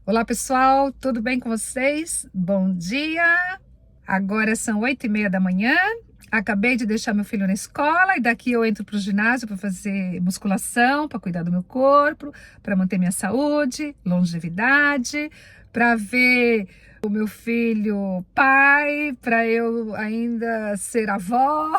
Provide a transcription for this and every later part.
Olá pessoal, tudo bem com vocês? Bom dia! Agora são 8h30 da manhã, acabei de deixar meu filho na escola e daqui eu entro para o ginásio para fazer musculação, para cuidar do meu corpo, para manter minha saúde, longevidade, para ver o meu filho pai, para eu ainda ser avó.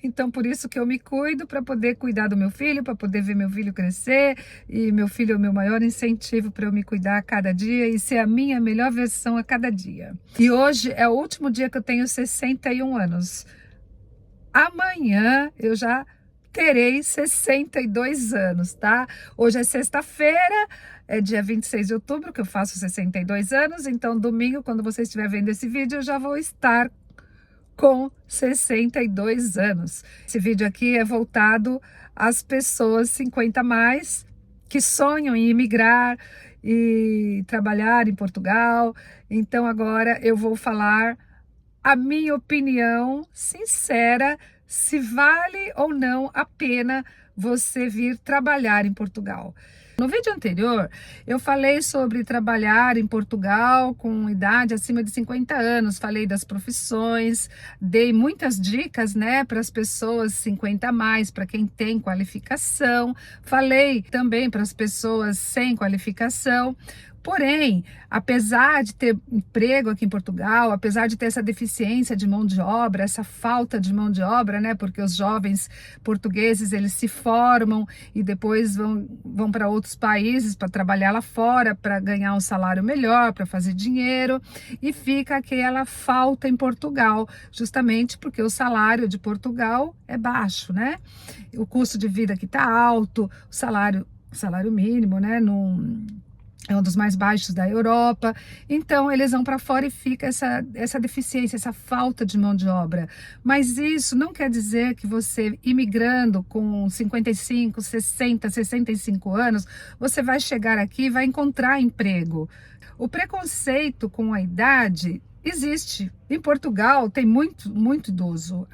Então, por isso que eu me cuido, para poder cuidar do meu filho, para poder ver meu filho crescer. E meu filho é o meu maior incentivo para eu me cuidar a cada dia e ser a minha melhor versão a cada dia. E hoje é o último dia que eu tenho 61 anos. Amanhã eu já terei 62 anos, tá? Hoje é sexta-feira, é dia 26 de outubro que eu faço 62 anos. Então, domingo, quando você estiver vendo esse vídeo, eu já vou estar com 62 anos. Esse vídeo aqui é voltado às pessoas 50 a mais que sonham em imigrar e trabalhar em Portugal. Então agora eu vou falar a minha opinião sincera se vale ou não a pena você vir trabalhar em Portugal. No vídeo anterior, eu falei sobre trabalhar em Portugal com idade acima de 50 anos, falei das profissões, dei muitas dicas, né, para as pessoas 50 a mais, para quem tem qualificação, falei também para as pessoas sem qualificação. Porém, apesar de ter emprego aqui em Portugal, apesar de ter essa deficiência de mão de obra, essa falta de mão de obra, né? Porque os jovens portugueses, eles se formam e depois vão para outros países para trabalhar lá fora, para ganhar um salário melhor, para fazer dinheiro, e fica aquela falta em Portugal, justamente porque o salário de Portugal é baixo, né? O custo de vida aqui está alto, o salário mínimo, né? É um dos mais baixos da Europa. Então eles vão para fora e fica essa deficiência, essa falta de mão de obra. Mas isso não quer dizer que você, imigrando com 55, 60, 65 anos, você vai chegar aqui e vai encontrar emprego. O preconceito com a idade existe. Em Portugal tem muito idoso.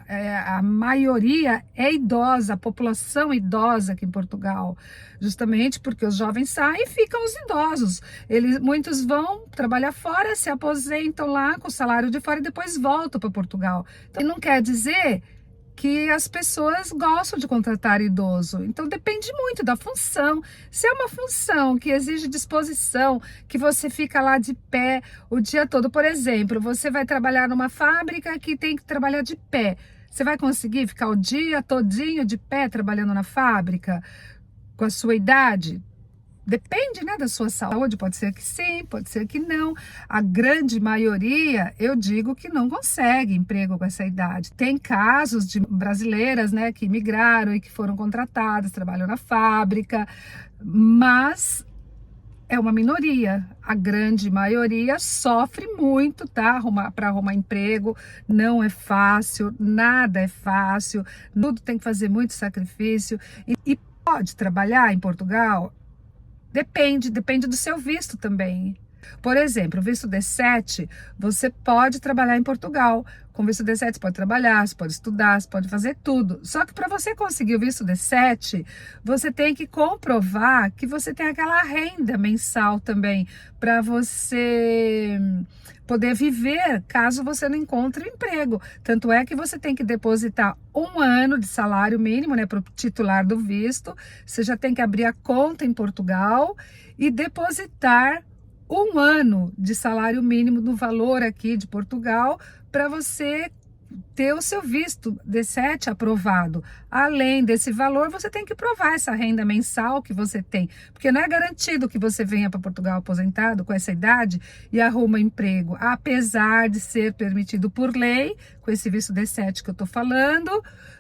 A maioria é idosa, a população idosa aqui em Portugal. Justamente porque os jovens saem e ficam os idosos. Muitos vão trabalhar fora, se aposentam lá com o salário de fora e depois voltam para Portugal. Então não quer dizer que as pessoas gostam de contratar idoso. Então depende muito da função. Se é uma função que exige disposição, que você fica lá de pé o dia todo, por exemplo, você vai trabalhar numa fábrica que tem que trabalhar de pé. Você vai conseguir ficar o dia todinho de pé trabalhando na fábrica com a sua idade? Depende, né, da sua saúde, pode ser que sim, pode ser que não. A grande maioria, eu digo que não consegue emprego com essa idade. Tem casos de brasileiras, né, que migraram e que foram contratadas, trabalham na fábrica, mas é uma minoria. A grande maioria sofre muito, tá? Para arrumar emprego não é fácil, nada é fácil, tudo tem que fazer muito sacrifício. E pode trabalhar em Portugal? Depende do seu visto também. Por exemplo, o visto D7, você pode trabalhar em Portugal. Com visto D7 você pode trabalhar, você pode estudar, você pode fazer tudo. Só que para você conseguir o visto D7, você tem que comprovar que você tem aquela renda mensal também, para você poder viver caso você não encontre emprego. Tanto é que você tem que depositar 1 ano de salário mínimo, né, para o titular do visto. Você já tem que abrir a conta em Portugal e depositar 1 ano de salário mínimo no valor aqui de Portugal para você ter o seu visto D7 aprovado. Além desse valor, você tem que provar essa renda mensal que você tem, porque não é garantido que você venha para Portugal aposentado com essa idade e arruma emprego, apesar de ser permitido por lei, com esse visto D7 que eu estou falando,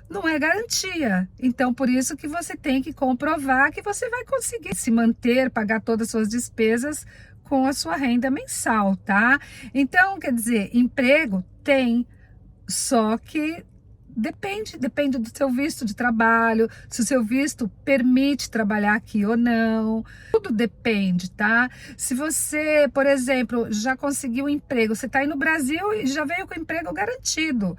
não é garantia. Então, por isso que você tem que comprovar que você vai conseguir se manter, pagar todas as suas despesas com a sua renda mensal, tá? Então, quer dizer, emprego tem, só que depende do seu visto de trabalho, se o seu visto permite trabalhar aqui ou não, tudo depende, tá? Se você, por exemplo, já conseguiu um emprego, você tá aí no Brasil e já veio com emprego garantido,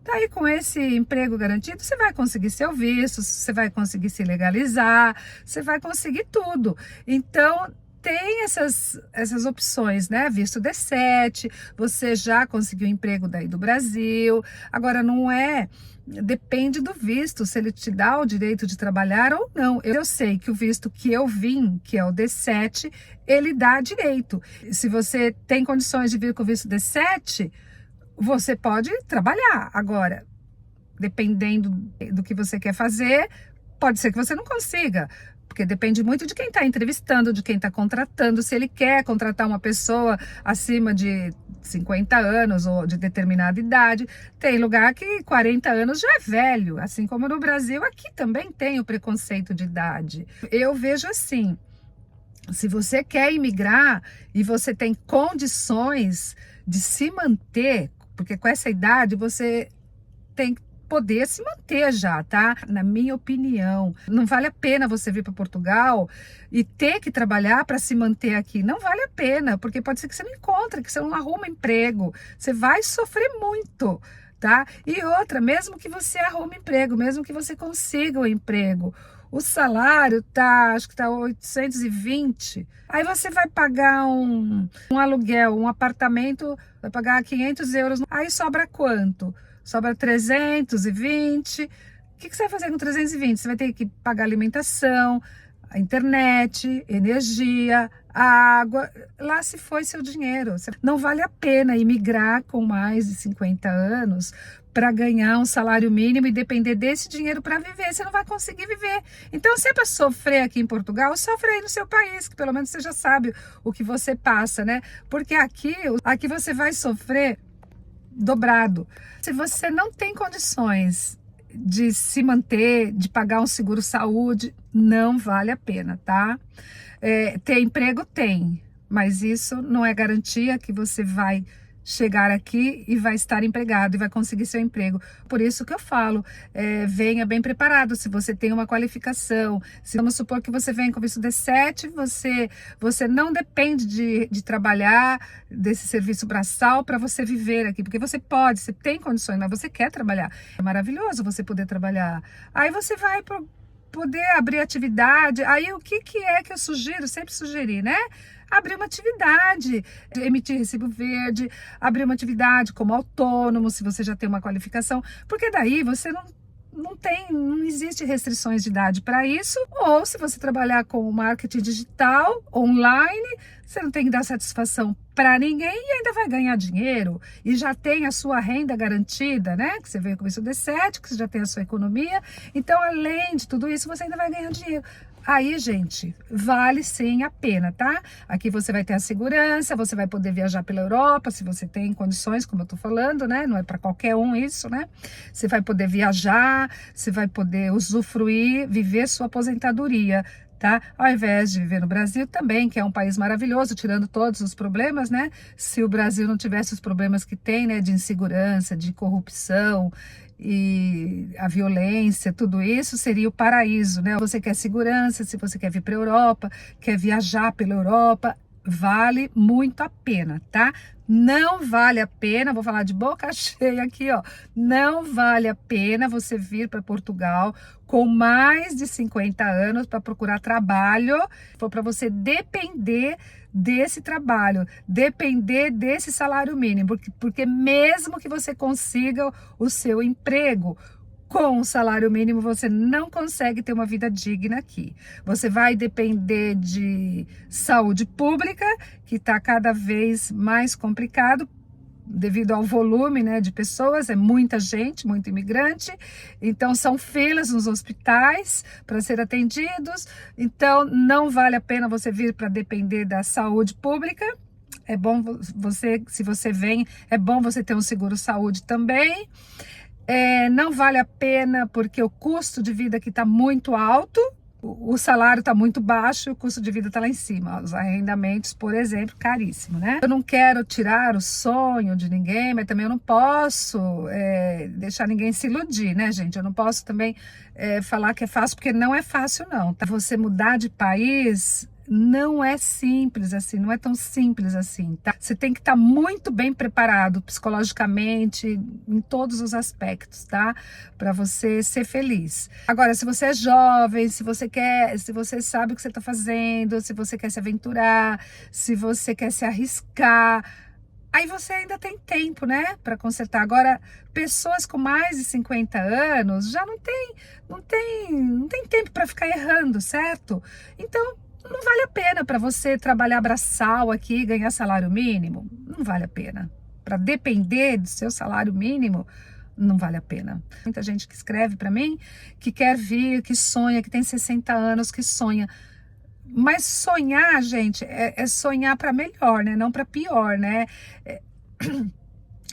tá aí com esse emprego garantido, você vai conseguir seu visto, você vai conseguir se legalizar, você vai conseguir tudo. Então, tem essas opções, né? Visto D7, você já conseguiu emprego daí do Brasil. Agora, não é... Depende do visto, se ele te dá o direito de trabalhar ou não. Eu sei que o visto que eu vim, que é o D7, ele dá direito. Se você tem condições de vir com o visto D7, você pode trabalhar. Agora, dependendo do que você quer fazer, pode ser que você não consiga. Porque depende muito de quem está entrevistando, de quem está contratando, se ele quer contratar uma pessoa acima de 50 anos ou de determinada idade. Tem lugar que 40 anos já é velho, assim como no Brasil, aqui também tem o preconceito de idade. Eu vejo assim, se você quer imigrar e você tem condições de se manter, porque com essa idade você tem que poder se manter já, tá? Na minha opinião, não vale a pena você vir para Portugal e ter que trabalhar para se manter aqui. Não vale a pena, porque pode ser que você não encontre, que você não arruma emprego. Você vai sofrer muito, tá? E outra, mesmo que você arrume emprego, mesmo que você consiga o emprego, o salário acho que tá 820. Aí você vai pagar um aluguel, um apartamento, vai pagar 500 euros. Aí sobra quanto? Sobra 320. O que você vai fazer com 320? Você vai ter que pagar alimentação, a internet, energia, água. Lá se foi seu dinheiro. Não vale a pena imigrar com mais de 50 anos para ganhar um salário mínimo e depender desse dinheiro para viver. Você não vai conseguir viver. Então, se é para sofrer aqui em Portugal, sofre aí no seu país, que pelo menos você já sabe o que você passa, né? Porque aqui você vai sofrer dobrado. Se você não tem condições de se manter, de pagar um seguro-saúde, não vale a pena, tá? Ter emprego tem, mas isso não é garantia que você vai chegar aqui e vai estar empregado e vai conseguir seu emprego. Por isso que eu falo, venha bem preparado. Se você tem uma qualificação, se vamos supor que você vem com visto D7, você não depende de trabalhar desse serviço braçal para você viver aqui, porque você pode, você tem condições, mas você quer trabalhar. É maravilhoso você poder trabalhar. Aí você vai poder abrir atividade. Aí o que é que eu sugiro? Sempre sugeri, né? Abrir uma atividade, emitir recibo verde, abrir uma atividade como autônomo, se você já tem uma qualificação, porque daí você não existe restrições de idade para isso. Ou se você trabalhar com marketing digital, online, você não tem que dar satisfação para ninguém e ainda vai ganhar dinheiro e já tem a sua renda garantida, né? Que você veio com isso D7, que você já tem a sua economia. Então, além de tudo isso, você ainda vai ganhar dinheiro. Aí, gente, vale sim a pena, tá? Aqui você vai ter a segurança, você vai poder viajar pela Europa, se você tem condições, como eu tô falando, né? Não é para qualquer um isso, né? Você vai poder viajar, você vai poder usufruir, viver sua aposentadoria, tá? Ao invés de viver no Brasil também, que é um país maravilhoso, tirando todos os problemas, né? Se o Brasil não tivesse os problemas que tem, né? De insegurança, de corrupção e a violência, tudo isso seria o paraíso, né? Você quer segurança, se você quer vir para a Europa, quer viajar pela Europa, vale muito a pena, tá? Não vale a pena, vou falar de boca cheia aqui, ó. Não vale a pena você vir para Portugal com mais de 50 anos para procurar trabalho, for para você depender desse trabalho, depender desse salário mínimo, porque mesmo que você consiga o seu emprego, com o salário mínimo você não consegue ter uma vida digna aqui. Você vai depender de saúde pública, que está cada vez mais complicado devido ao volume, né, de pessoas, é muita gente, muito imigrante, então são filas nos hospitais para ser atendidos, então não vale a pena você vir para depender da saúde pública. É bom se você vem, é bom você ter um seguro-saúde também. Não vale a pena porque o custo de vida aqui está muito alto, o salário está muito baixo e o custo de vida está lá em cima. Os arrendamentos, por exemplo, caríssimo, né? Eu não quero tirar o sonho de ninguém, mas também eu não posso deixar ninguém se iludir, né, gente? Eu não posso também falar que é fácil, porque não é fácil não, tá? Você mudar de país não é simples assim, não é tão simples assim, tá? Você tem que estar muito bem preparado psicologicamente, em todos os aspectos, tá? Para você ser feliz. Agora, se você é jovem, se você sabe o que você está fazendo, se você quer se aventurar, se você quer se arriscar, aí você ainda tem tempo, né, para consertar. Agora, pessoas com mais de 50 anos já não tem tempo para ficar errando, certo? Então, não vale a pena para você trabalhar braçal aqui e ganhar salário mínimo. Não vale a pena. Para depender do seu salário mínimo, não vale a pena. Muita gente que escreve para mim, que quer vir, que sonha, que tem 60 anos, que sonha. Mas sonhar, gente, é sonhar para melhor, né? Não para pior, né?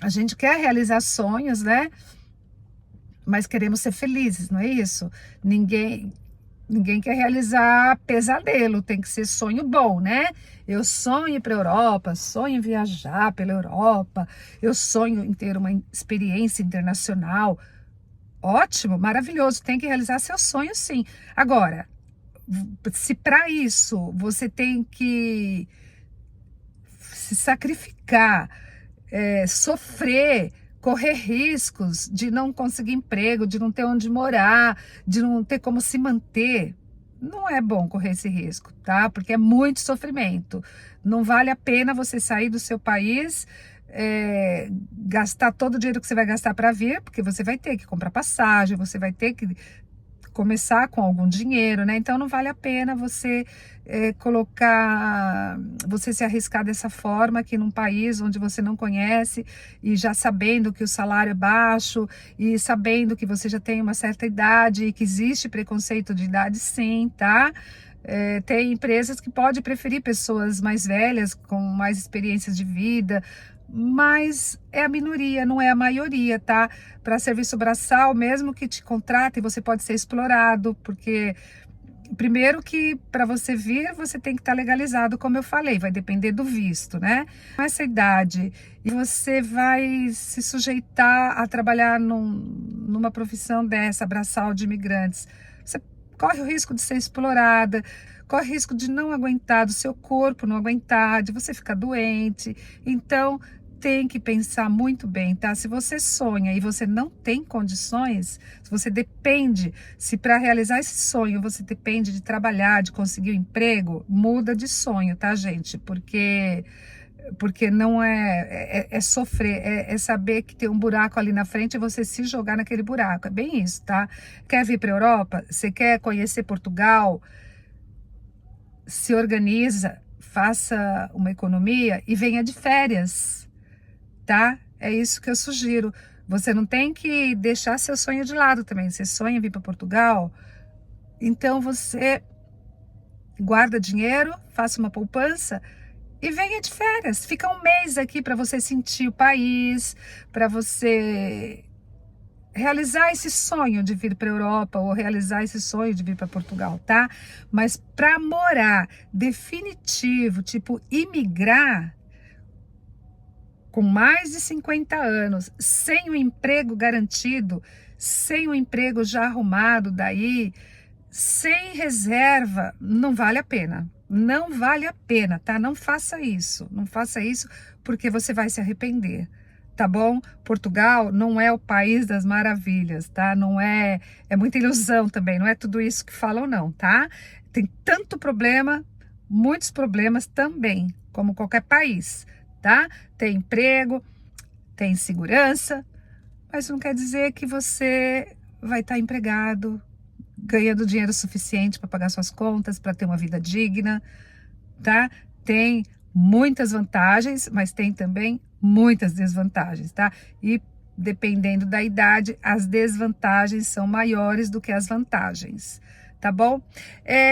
A gente quer realizar sonhos, né? Mas queremos ser felizes, não é isso? Ninguém quer realizar pesadelo, tem que ser sonho bom, né? Eu sonho ir para a Europa, sonho em viajar pela Europa, eu sonho em ter uma experiência internacional. Ótimo, maravilhoso, tem que realizar seu sonho, sim. Agora, se para isso você tem que se sacrificar, sofrer, correr riscos de não conseguir emprego, de não ter onde morar, de não ter como se manter, não é bom correr esse risco, tá? Porque é muito sofrimento. Não vale a pena você sair do seu país, gastar todo o dinheiro que você vai gastar para vir, porque você vai ter que comprar passagem, você vai ter que começar com algum dinheiro, né? Então não vale a pena você você se arriscar dessa forma aqui num país onde você não conhece e já sabendo que o salário é baixo e sabendo que você já tem uma certa idade e que existe preconceito de idade, sim, tá? Tem empresas que podem preferir pessoas mais velhas, com mais experiências de vida, mas é a minoria, não é a maioria, tá? Para serviço braçal, mesmo que te contratem, você pode ser explorado, porque primeiro que para você vir, você tem que estar legalizado, como eu falei, vai depender do visto, né? Com essa idade, e você vai se sujeitar a trabalhar numa profissão dessa, braçal de imigrantes, você corre o risco de ser explorada, corre o risco de não aguentar, do seu corpo não aguentar, de você ficar doente. Então, tem que pensar muito bem, tá? Se você sonha e você não tem condições, se você depende, se para realizar esse sonho você depende de trabalhar, de conseguir um emprego, muda de sonho, tá, gente? Porque não é sofrer, é saber que tem um buraco ali na frente e você se jogar naquele buraco. É bem isso, tá? Quer vir para a Europa? Você quer conhecer Portugal? Se organiza, faça uma economia e venha de férias, tá? É isso que eu sugiro. Você não tem que deixar seu sonho de lado também. Você sonha em vir para Portugal? Então você guarda dinheiro, faça uma poupança e venha de férias. Fica um mês aqui para você sentir o país, para você realizar esse sonho de vir para a Europa ou realizar esse sonho de vir para Portugal, tá? Mas para morar definitivo, tipo imigrar, com mais de 50 anos, sem um emprego garantido, sem um emprego já arrumado daí, sem reserva, não vale a pena. Não vale a pena, tá? Não faça isso. Não faça isso porque você vai se arrepender, tá bom? Portugal não é o país das maravilhas, tá? Não é, é muita ilusão também, não é tudo isso que falam não, tá? Tem tanto problema, muitos problemas também, como qualquer país, tá? Tem emprego, tem segurança, mas não quer dizer que você vai estar empregado, ganhando dinheiro suficiente para pagar suas contas, para ter uma vida digna, tá? Tem muitas vantagens, mas tem também muitas desvantagens, tá? E dependendo da idade, as desvantagens são maiores do que as vantagens, tá bom?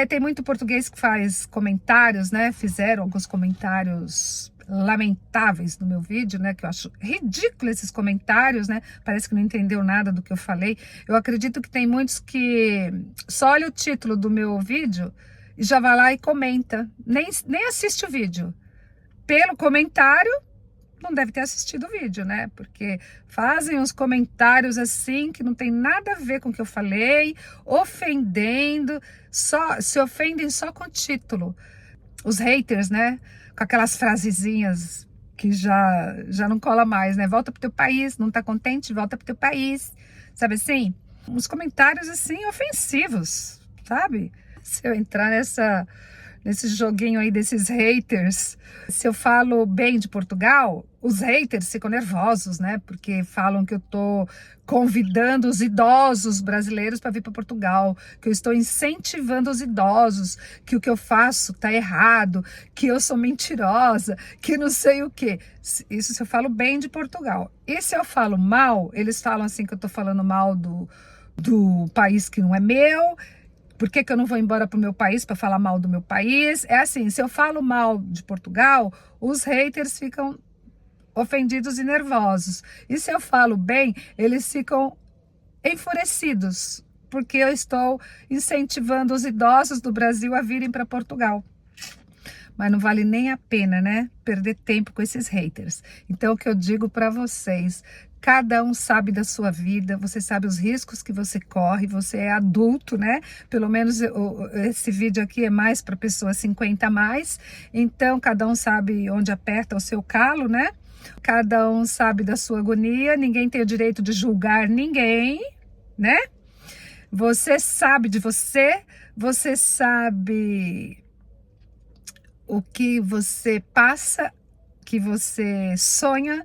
Tem muito português que faz comentários, né? Fizeram alguns comentários lamentáveis no meu vídeo, né, que eu acho ridículo esses comentários, né, parece que não entendeu nada do que eu falei. Eu acredito que tem muitos que só olha o título do meu vídeo e já vai lá e comenta, nem assiste o vídeo. Pelo comentário, não deve ter assistido o vídeo, né, porque fazem uns comentários assim que não tem nada a ver com o que eu falei, ofendendo, se ofendem só com o título. os haters, né? Com aquelas frasezinhas que já não cola mais, né? Volta pro teu país, não tá contente? Volta pro teu país. Sabe assim? Uns comentários assim ofensivos, sabe? Se eu entrar nesse joguinho aí desses haters, se eu falo bem de Portugal, os haters ficam nervosos, né? Porque falam que eu tô convidando os idosos brasileiros para vir para Portugal, que eu estou incentivando os idosos, que o que eu faço tá errado, que eu sou mentirosa, que não sei o quê. Isso se eu falo bem de Portugal. E se eu falo mal, eles falam assim que eu tô falando mal do país que não é meu. Por que que eu não vou embora para o meu país para falar mal do meu país? É assim, se eu falo mal de Portugal, os haters ficam ofendidos e nervosos. E se eu falo bem, eles ficam enfurecidos, porque eu estou incentivando os idosos do Brasil a virem para Portugal. Mas não vale nem a pena, né? Perder tempo com esses haters. Então, o que eu digo para vocês, cada um sabe da sua vida, você sabe os riscos que você corre, você é adulto, né? Pelo menos esse vídeo aqui é mais para pessoas 50 a mais. Então, cada um sabe onde aperta o seu calo, né? Cada um sabe da sua agonia, ninguém tem o direito de julgar ninguém, né? Você sabe de você, você sabe o que você passa, que você sonha,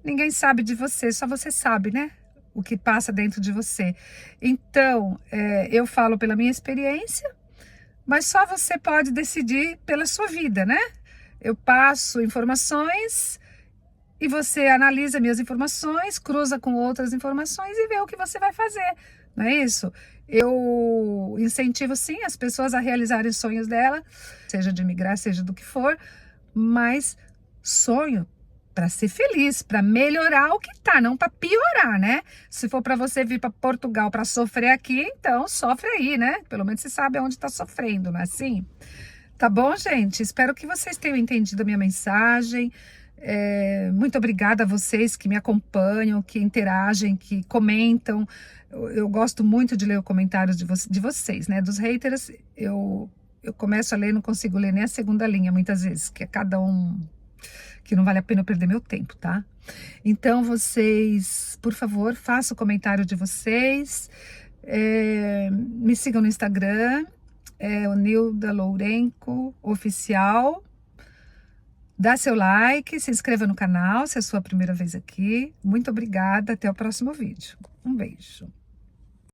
ninguém sabe de você, só você sabe, né? O que passa dentro de você. Então, eu falo pela minha experiência, mas só você pode decidir pela sua vida, né? Eu passo informações e você analisa minhas informações, cruza com outras informações e vê o que você vai fazer, não é isso? Eu incentivo sim as pessoas a realizarem sonhos dela, seja de migrar, seja do que for, mas sonho para ser feliz, para melhorar o que tá, não para piorar, né? Se for para você vir para Portugal para sofrer aqui, então sofre aí, né? Pelo menos você sabe onde está sofrendo, não é assim? Tá bom, gente? Espero que vocês tenham entendido a minha mensagem. Muito obrigada a vocês que me acompanham, que interagem, que comentam. Eu gosto muito de ler os comentários de vocês, né? Dos haters, eu começo a ler e não consigo ler nem a segunda linha, muitas vezes, que é cada um que não vale a pena eu perder meu tempo, tá? Então, vocês, por favor, façam o comentário de vocês. Me sigam no Instagram, o Nilda Lourenco Oficial. Dá seu like, se inscreva no canal se é a sua primeira vez aqui. Muito obrigada, até o próximo vídeo. Um beijo.